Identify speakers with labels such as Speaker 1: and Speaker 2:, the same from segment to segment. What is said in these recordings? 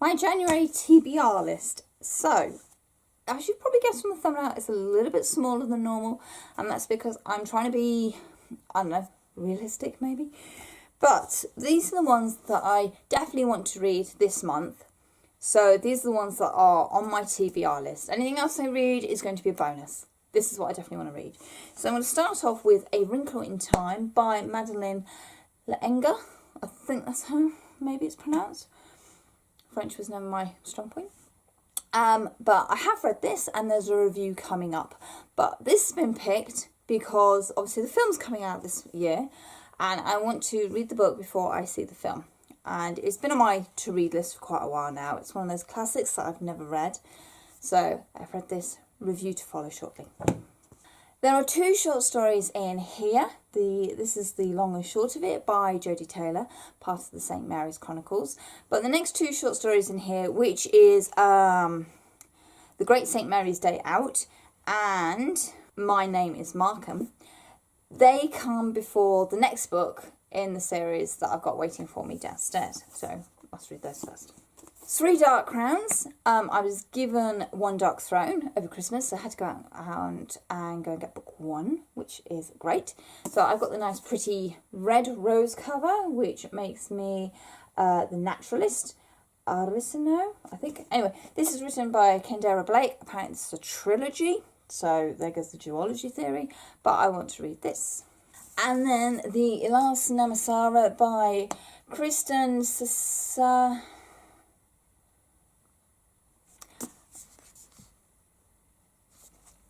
Speaker 1: My January TBR list. So, as you've probably guessed from the thumbnail, it's a little bit smaller than normal, and that's because I'm trying to be, I don't know, realistic maybe. But these are the ones that I definitely want to read this month. So these are the ones that are on my TBR list. Anything else I read is going to be a bonus. This is what I definitely want to read. So I'm going to start off with A Wrinkle in Time by Madeleine L'Engle. I think that's how maybe it's pronounced. French was never my strong point. But I have read this and there's a review coming up. But this has been picked because obviously the film's coming out this year and I want to read the book before I see the film. And it's been on my to-read list for quite a while now. It's one of those classics that I've never read. So I've read this, review to follow shortly. There are two short stories in here. This is the long and short of it by Jodie Taylor, part of the St. Mary's Chronicles. But the next two short stories in here, which is The Great St. Mary's Day Out and My Name is Markham, they come before the next book in the series that I've got waiting for me downstairs. So let's read those first. Three Dark Crowns. I was given One Dark Throne over Christmas, so I had to go out and go and get book one, which is great. So I've got the nice pretty red rose cover, which makes me the naturalist. Arisino, I think. Anyway, this is written by Kendra Blake. Apparently it's a trilogy, so there goes the duology theory, but I want to read this. And then the Ilas Namasara by Kristen Sasa.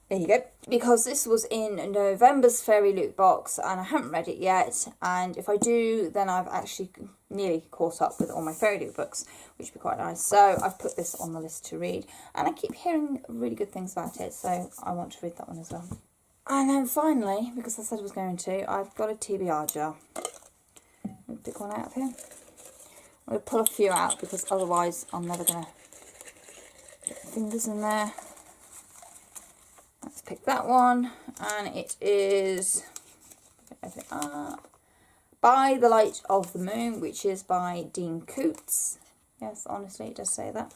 Speaker 1: There you go. Because this was in November's Fairy Loot box and I haven't read it yet. And if I do, then I've actually nearly caught up with all my Fairy Loot books, which would be quite nice. So I've put this on the list to read. And I keep hearing really good things about it, so I want to read that one as well. And then finally, because I said I was going to, I've got a TBR jar. Let me pick one out of here. I'm going to pull a few out because otherwise I'm never going to get my fingers in there. Let's pick that one. And it is By the Light of the Moon, which is by Dean Coots. Yes, honestly, it does say that.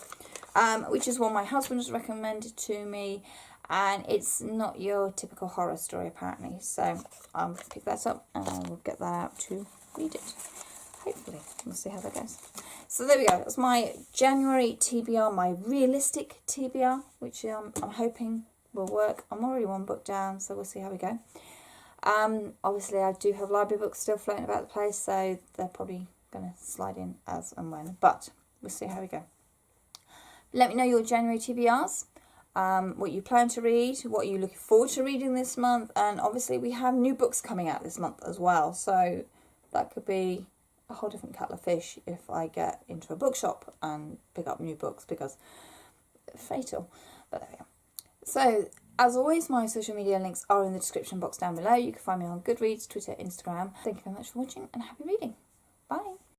Speaker 1: Which is one my husband has recommended to me. And it's not your typical horror story, apparently. So I'll pick that up and I will get that out to read it. Hopefully. We'll see how that goes. So there we go. That's my January TBR, my realistic TBR, which I'm hoping will work. I'm already one book down, so we'll see how we go. Obviously, I do have library books still floating about the place, so they're probably going to slide in as and when. But we'll see how we go. Let me know your January TBRs. What you plan to read, what you're looking forward to reading this month, and obviously we have new books coming out this month as well, so that could be a whole different kettle of fish if I get into a bookshop and pick up new books, because fatal. But there we go. So as always, my social media links are in the description box down below. You can find me on Goodreads, Twitter, Instagram. Thank you very much for watching and happy reading.